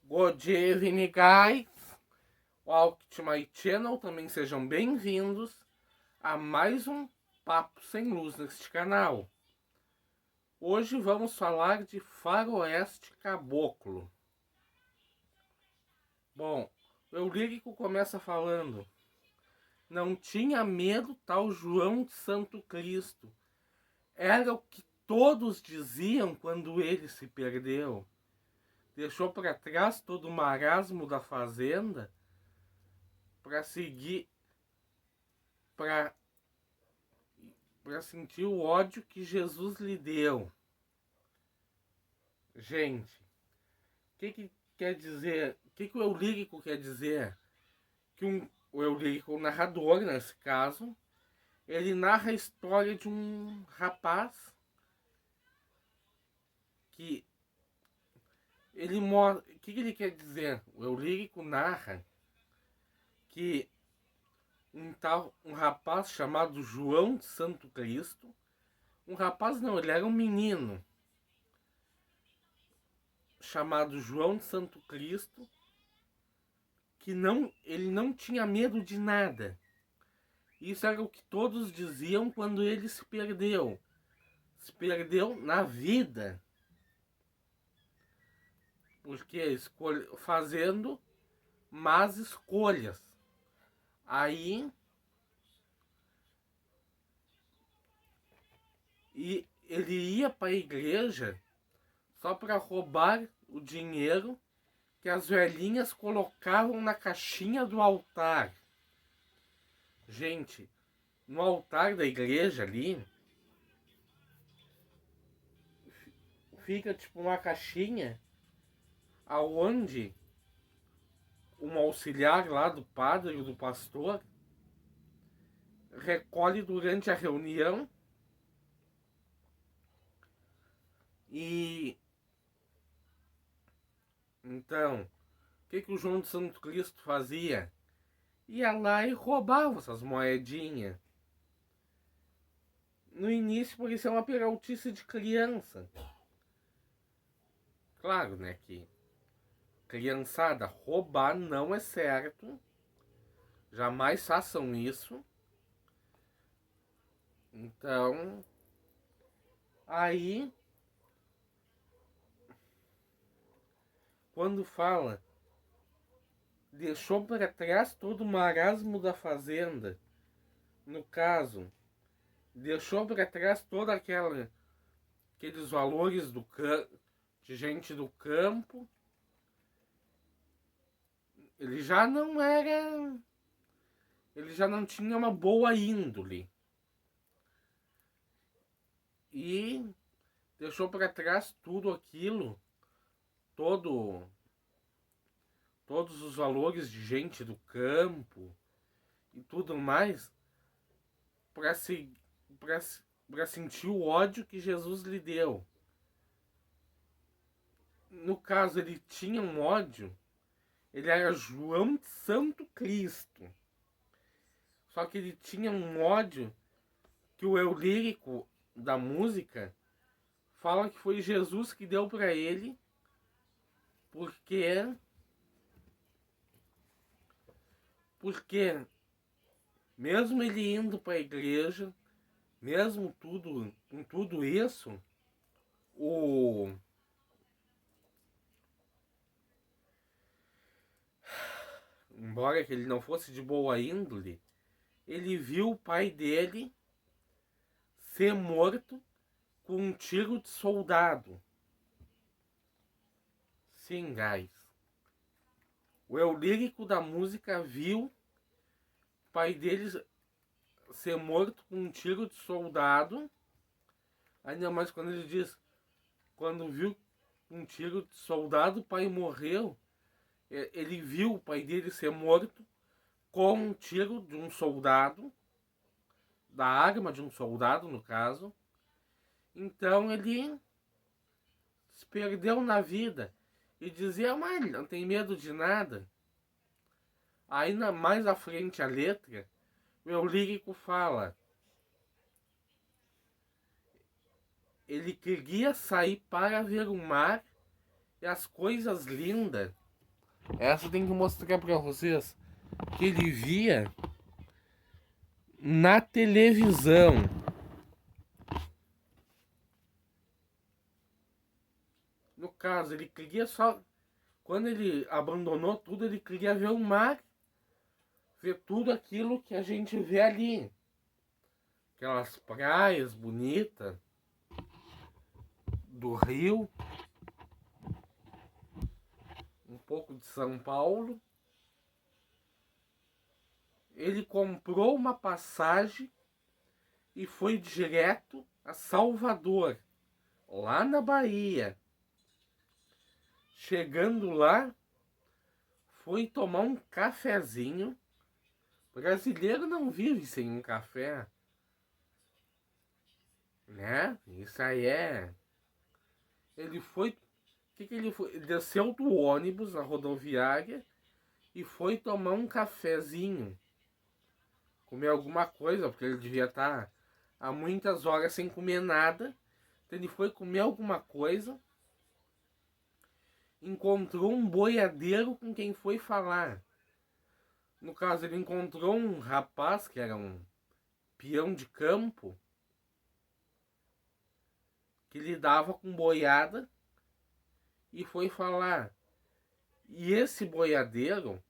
Good evening, guys. Welcome to my channel. Também sejam bem-vindos a mais um Papo Sem Luz neste canal. Hoje vamos falar de faroeste caboclo. Bom, o eu lírico começa falando: não tinha medo tal João de Santo Cristo. Era o que todos diziam quando ele se perdeu. Deixou para trás todo o marasmo da fazenda para seguir, para sentir o ódio que Jesus lhe deu. Gente, o que quer dizer? O que o eu lírico quer dizer? Que o eu lírico, o narrador, nesse caso, ele narra a história de um rapaz que ele mostra. O que ele quer dizer? O eu lírico narra que um rapaz chamado João de Santo Cristo, um rapaz não, ele era um menino chamado João de Santo Cristo, que ele não tinha medo de nada. Isso era o que todos diziam quando ele se perdeu. Se perdeu na vida. Porque fazendo más escolhas. Aí e ele ia para a igreja só para roubar o dinheiro que as velhinhas colocavam na caixinha do altar. Gente, no altar da igreja ali fica tipo uma caixinha aonde um auxiliar lá do padre ou do pastor recolhe durante a reunião e então o que o João de Santo Cristo fazia? Ia lá e roubava essas moedinhas. No início parecia uma peraltice de criança. Claro, né, que criançada, roubar não é certo. Jamais façam isso. Então, aí, quando fala, deixou para trás todo o marasmo da fazenda, no caso, deixou para trás toda aqueles valores de gente do campo. Ele já não era, ele já não tinha uma boa índole. E deixou para trás tudo aquilo, todos os valores de gente do campo e tudo mais, para sentir o ódio que Jesus lhe deu. No caso, ele tinha um ódio, ele era João de Santo Cristo. Só que ele tinha um ódio que o eu lírico da música fala que foi Jesus que deu para ele, porque mesmo ele indo para a igreja, mesmo com tudo isso, embora que ele não fosse de boa índole, ele viu o pai dele ser morto com um tiro de soldado. Sim, guys. O eu lírico da música viu o pai dele ser morto com um tiro de soldado. Ainda mais quando ele diz, quando viu um tiro de soldado, o pai morreu. Ele viu o pai dele ser morto com um tiro de um soldado, da arma de um soldado, no caso. Então ele se perdeu na vida e dizia, mas ele não tem medo de nada. Ainda mais à frente a letra, o eu lírico fala: ele queria sair para ver o mar e as coisas lindas Essa tem que mostrar pra vocês. Que ele via na televisão. No caso, ele queria só... Quando ele abandonou tudo, ele queria ver o mar. Ver tudo aquilo que a gente vê ali. Aquelas praias bonitas do Rio. Um pouco de São Paulo. Ele comprou uma passagem e foi direto a Salvador, lá na Bahia. Chegando lá, foi tomar um cafezinho. Brasileiro não vive sem um café, né? Isso aí é. Ele foi. O que ele foi? Ele desceu do ônibus na rodoviária e foi tomar um cafezinho. Comer alguma coisa, porque ele devia estar há muitas horas sem comer nada. Então ele foi comer alguma coisa. Encontrou um boiadeiro com quem foi falar. No caso, ele encontrou um rapaz que era um peão de campo que lidava com boiada e foi falar. E esse boiadeiro,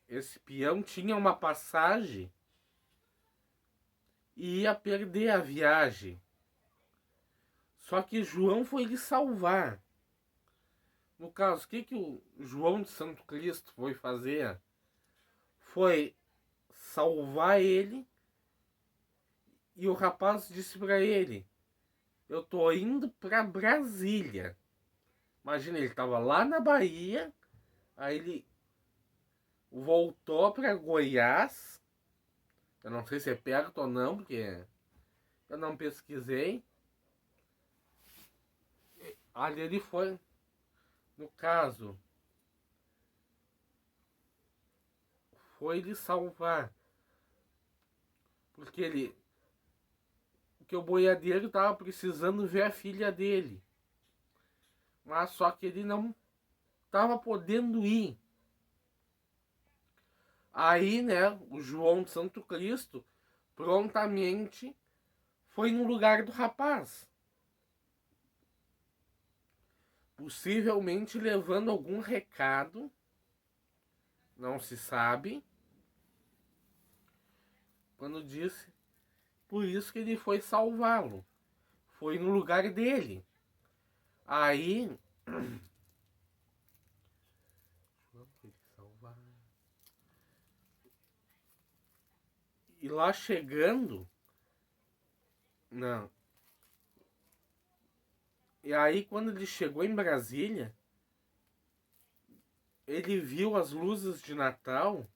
esse peão, tinha uma passagem e ia perder a viagem. Só que João foi lhe salvar. No caso, o que o João de Santo Cristo foi fazer? Foi salvar ele. E o rapaz disse para ele: eu tô indo para Brasília. Imagina, ele tava lá na Bahia, aí ele voltou para Goiás. Eu não sei se é perto ou não, porque eu não pesquisei. Ali ele foi, no caso, foi lhe salvar. Porque o boiadeiro tava precisando ver a filha dele. Mas só que ele não tava podendo ir. Aí, né, o João de Santo Cristo prontamente foi no lugar do rapaz. Possivelmente levando algum recado, não se sabe. Quando disse, por isso que ele foi salvá-lo. Foi no lugar dele. Aí e lá chegando, não. E aí quando ele chegou em Brasília, ele viu as luzes de Natal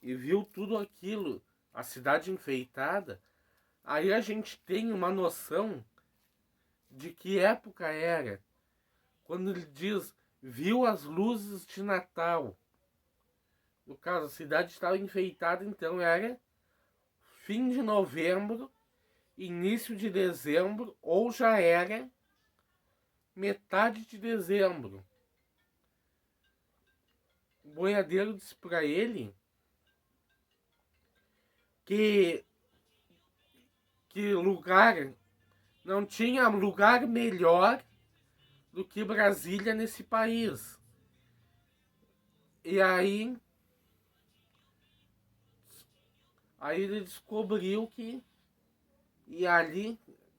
e viu tudo aquilo, a cidade enfeitada. Aí a gente tem uma noção de que época era. Quando ele diz, viu as luzes de Natal. No caso, a cidade estava enfeitada, então era fim de novembro, início de dezembro, ou já era metade de dezembro. O boiadeiro disse para ele que lugar, não tinha lugar melhor do que Brasília nesse país. E aí ele descobriu que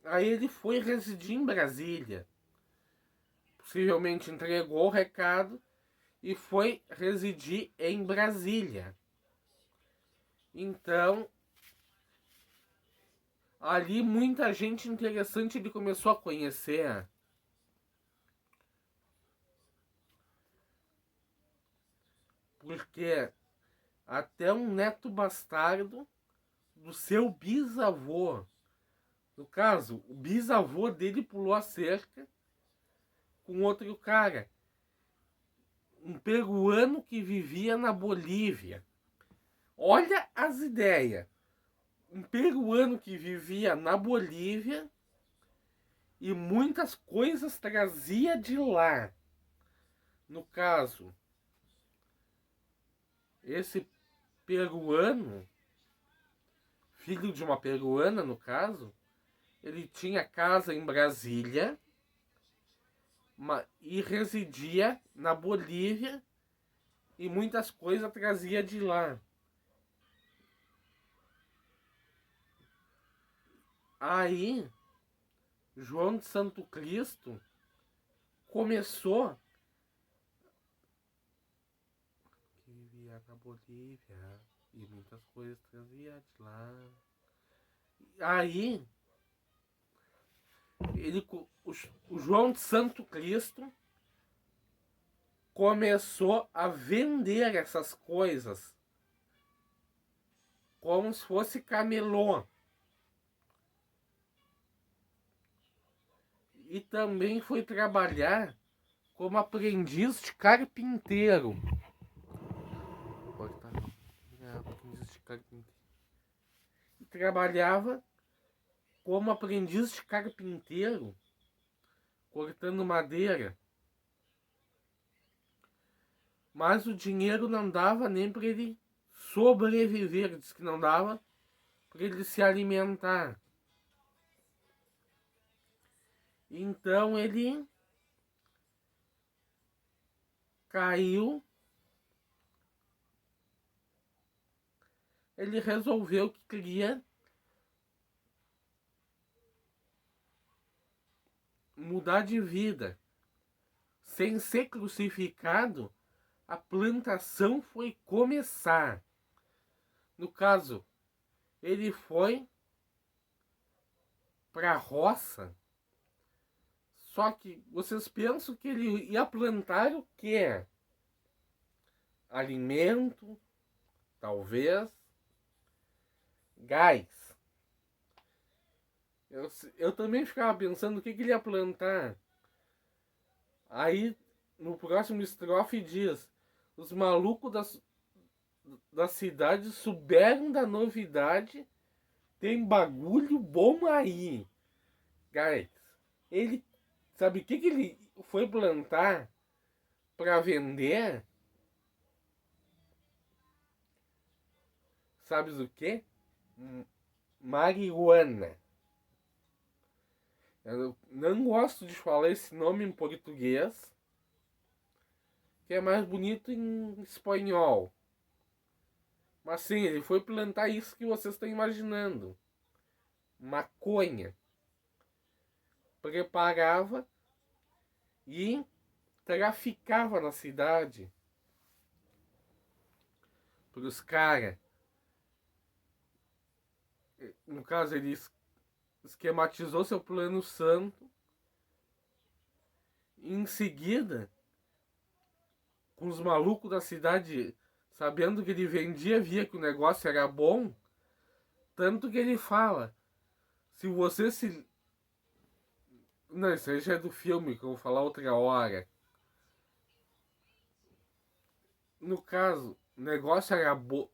aí ele foi residir em Brasília. Possivelmente entregou o recado e foi residir em Brasília. Então, ali muita gente interessante ele começou a conhecer. Porque até um neto bastardo do seu bisavô. No caso, o bisavô dele pulou a cerca com outro cara. Um peruano que vivia na Bolívia. Olha as ideias. Um peruano que vivia na Bolívia e muitas coisas trazia de lá. No caso, esse peruano, filho de uma peruana, no caso, ele tinha casa em Brasília e residia na Bolívia e muitas coisas trazia de lá. Aí, João de Santo Cristo começou que vivia na Bolívia e muitas coisas trazia de lá. Aí, o João de Santo Cristo começou a vender essas coisas como se fosse camelô. E também foi trabalhar como aprendiz de carpinteiro. Aprendiz de carpinteiro. E trabalhava como aprendiz de carpinteiro, cortando madeira. Mas o dinheiro não dava nem para ele sobreviver. Diz que não dava para ele se alimentar. Então ele caiu. Ele resolveu que queria mudar de vida. Sem ser crucificado, a plantação foi começar. No caso, ele foi para a roça. Só que vocês pensam que ele ia plantar o quê? Alimento, talvez, gás. Eu também ficava pensando o que ele ia plantar. Aí, no próximo estrofe diz: os malucos da cidade souberam da novidade, tem bagulho bom aí. Guys, ele sabe o que ele foi plantar para vender? Sabes o que? Marihuana. Eu não gosto de falar esse nome em português, que é mais bonito em espanhol. Mas sim, ele foi plantar isso que vocês estão imaginando. Maconha. Preparava e traficava na cidade para os caras. No caso, ele esquematizou seu plano santo. E em seguida, com os malucos da cidade sabendo que ele vendia, via que o negócio era bom. Tanto que ele fala: se você se... Não, isso aí já é do filme, que eu vou falar outra hora. No caso, o negócio era bom.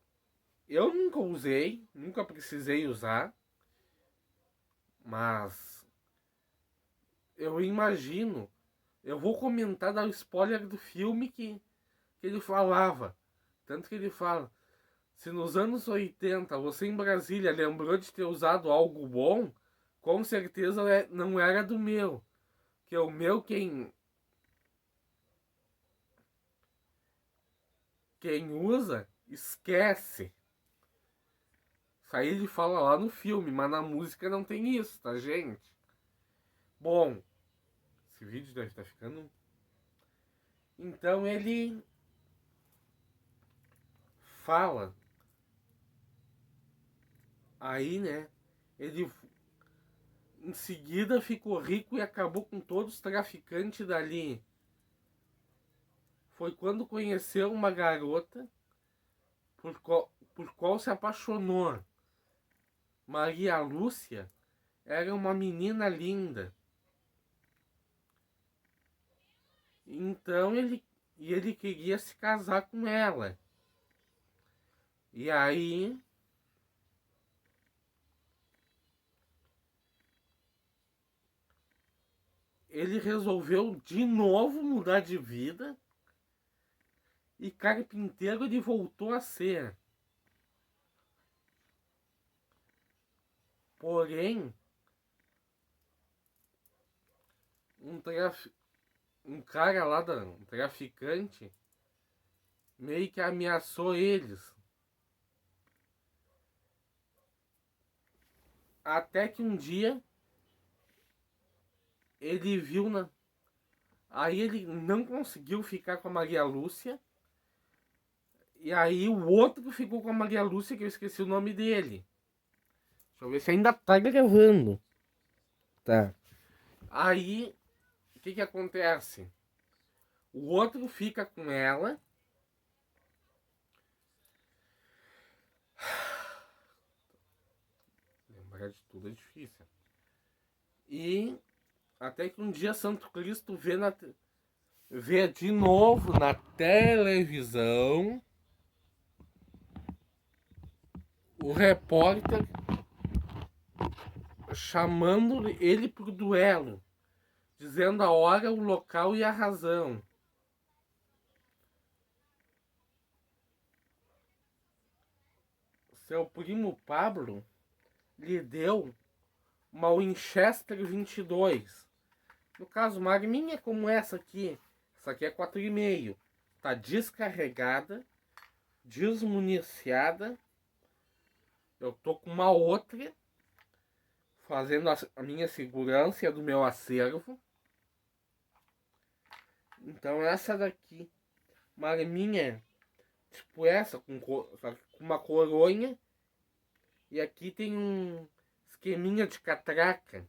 Eu nunca usei, nunca precisei usar. Mas eu imagino. Eu vou comentar, dar o spoiler do filme que ele falava. Tanto que ele fala: se nos anos 80 você em Brasília lembrou de ter usado algo bom, com certeza não era do meu. Que o meu quem usa, esquece. Isso aí ele fala lá no filme, mas na música não tem isso, tá, gente? Bom, esse vídeo deve estar ficando... Então ele fala. Aí, né, ele em seguida ficou rico e acabou com todos os traficantes dali. Foi quando conheceu uma garota por qual se apaixonou. Maria Lúcia era uma menina linda. Então ele queria se casar com ela. E aí ele resolveu de novo mudar de vida e carpinteiro ele voltou a ser. Porém, um cara lá, um traficante, meio que ameaçou eles. Até que um dia ele viu na. Aí ele não conseguiu ficar com a Maria Lúcia. E aí o outro ficou com a Maria Lúcia, que eu esqueci o nome dele. Deixa eu ver se ainda tá gravando. Tá. Aí, o que acontece? O outro fica com ela. Lembrar de tudo é difícil. E até que um dia Santo Cristo vê de novo na televisão o repórter chamando ele pro duelo, dizendo a hora, o local e a razão. Seu primo Pablo lhe deu uma Winchester 22. No caso, uma arminha como essa aqui. Essa aqui é 4,5. Tá descarregada, desmuniciada. Eu tô com uma outra, fazendo a minha segurança e a do meu acervo. Então essa daqui, uma arminha tipo essa, com uma coronha. E aqui tem um esqueminha de catraca.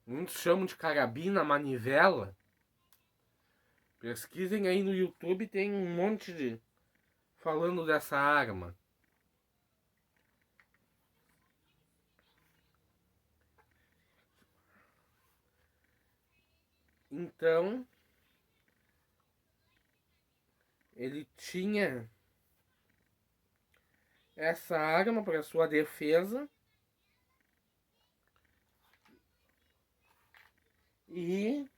Muitos chamam de carabina, manivela. Pesquisem aí no YouTube, tem um monte de falando dessa arma. Então, ele tinha essa arma para sua defesa e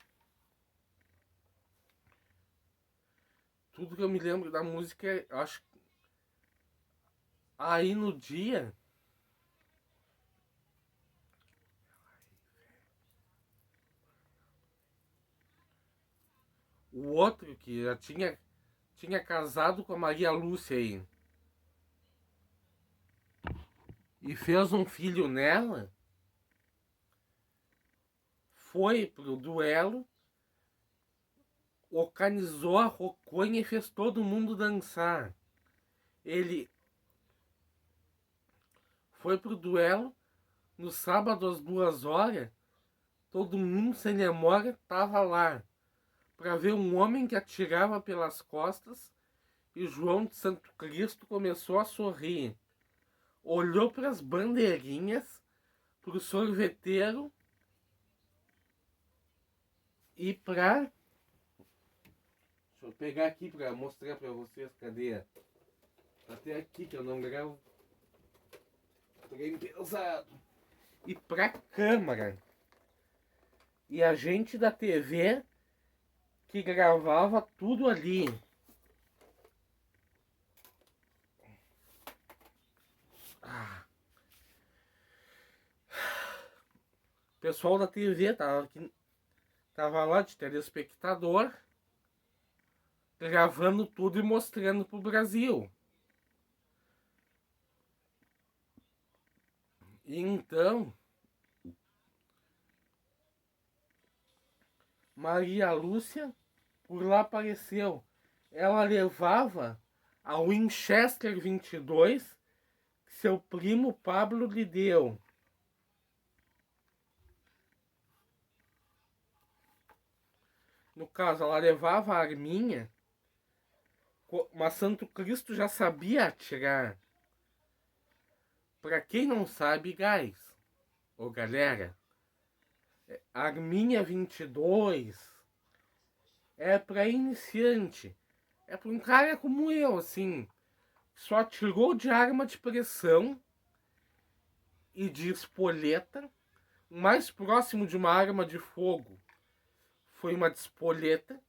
tudo que eu me lembro da música, acho que aí no dia o outro que já tinha casado com a Maria Lúcia aí e fez um filho nela, foi pro duelo, organizou a roconha e fez todo mundo dançar. Ele foi pro duelo no sábado às 2 horas, todo mundo sem memória tava lá para ver um homem que atirava pelas costas e João de Santo Cristo começou a sorrir. Olhou para as bandeirinhas, para o sorveteiro e para... Deixa eu pegar aqui para mostrar para vocês, cadê? Até aqui que eu não gravo. Trem pesado. E para câmera. E a gente da TV que gravava tudo ali. O pessoal da TV tava lá de telespectador, gravando tudo e mostrando pro Brasil. E então, Maria Lúcia por lá apareceu. Ela levava a Winchester 22 que seu primo Pablo lhe deu. No caso, ela levava a arminha, mas Santo Cristo já sabia atirar. Pra quem não sabe, guys, ou galera, arminha 22 é pra iniciante. É pra um cara como eu, assim, só atirou de arma de pressão e de espoleta. O mais próximo de uma arma de fogo foi uma de espoleta,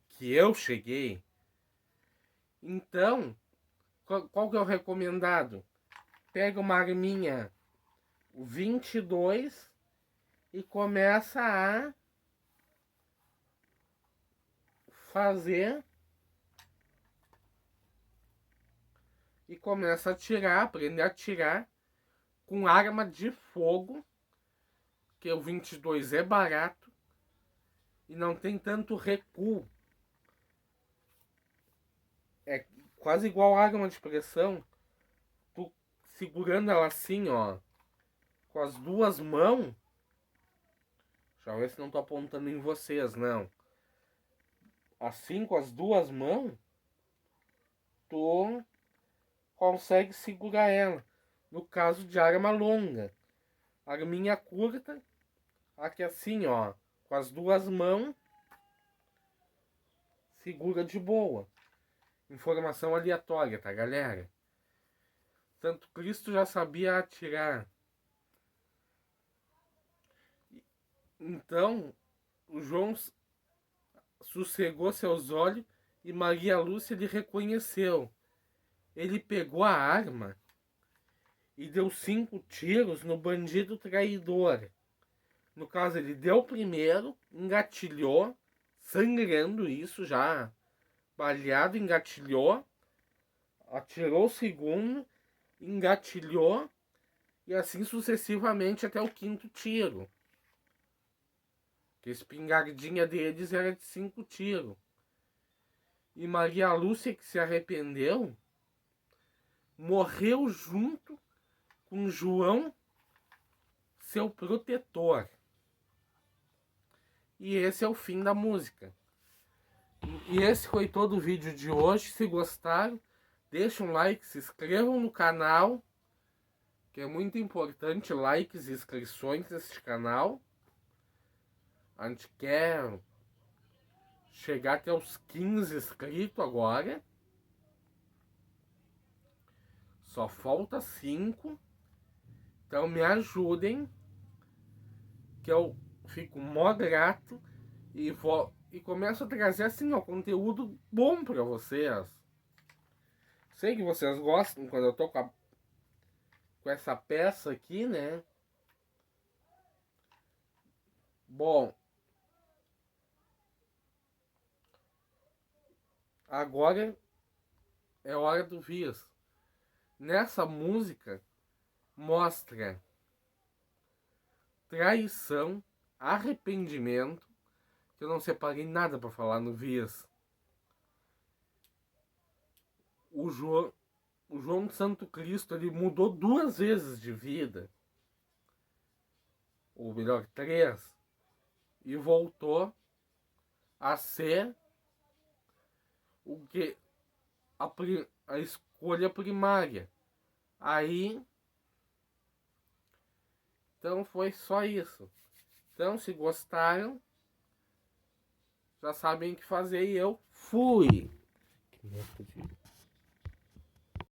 que eu cheguei Então, qual que é o recomendado? Pega uma arminha 22 e começa a fazer e começa a atirar, aprender a atirar com arma de fogo, que o 22 é barato e não tem tanto recuo. É quase igual a arma de pressão. Tu segurando ela assim, ó, com as duas mãos. Deixa eu ver se não tô apontando em vocês, não. Assim, com as duas mãos, tu consegue segurar ela. No caso de arma longa. Arminha curta, aqui assim, ó, com as duas mãos, segura de boa. Informação aleatória, tá, galera? Santo Cristo já sabia atirar. Então, o João sossegou seus olhos e Maria Lúcia lhe reconheceu. Ele pegou a arma e deu 5 tiros no bandido traidor. No caso, ele deu o primeiro, engatilhou, sangrando isso já, baleado, engatilhou, atirou o segundo, engatilhou, e assim sucessivamente até o 5º tiro. Que a espingardinha deles era de 5 tiros. E Maria Lúcia, que se arrependeu, morreu junto com João, seu protetor. E esse é o fim da música. E esse foi todo o vídeo de hoje. Se gostaram, deixem um like, se inscrevam no canal, que é muito importante, likes e inscrições nesse canal. A gente quer chegar até os 15 inscritos agora. Só falta 5. Então me ajudem, que eu fico mó grato e começo a trazer assim, ó, conteúdo bom pra vocês. Sei que vocês gostam quando eu tô com essa peça aqui, né? Bom, agora é hora do Vias. Nessa música mostra traição, arrependimento, que eu não separei nada para falar no Vias. O João Santo Cristo, ele mudou 2 vezes de vida, ou melhor, 3, e voltou a ser o que a escolha primária. Aí, então foi só isso. Então, se gostaram, já sabem o que fazer e eu fui. Que merda de...